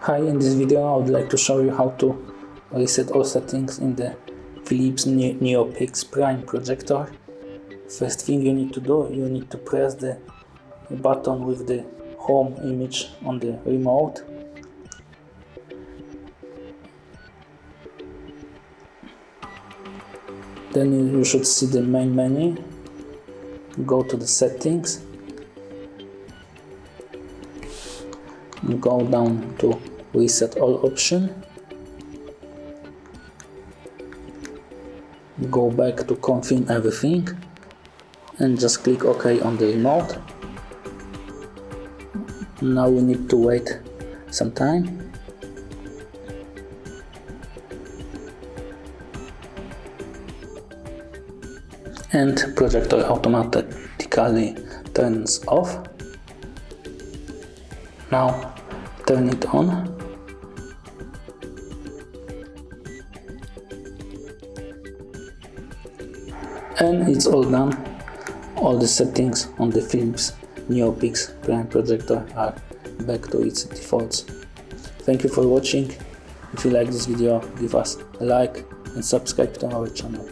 Hi, in this video I would like to show you how to reset all settings in the Philips NeoPix Prime projector. First thing you need to do, you need to press the button with the home image on the remote. Then you should see the main menu. Go to the settings. Go down to reset all option. Go back to confirm everything and just click OK on the remote. Now we need to wait some time. And projector automatically turns off. Now turn it on. And it's all done. All the settings on the Philips NeoPix Prime projector are back to its defaults. Thank you for watching. If you like this video, give us a like and subscribe to our channel.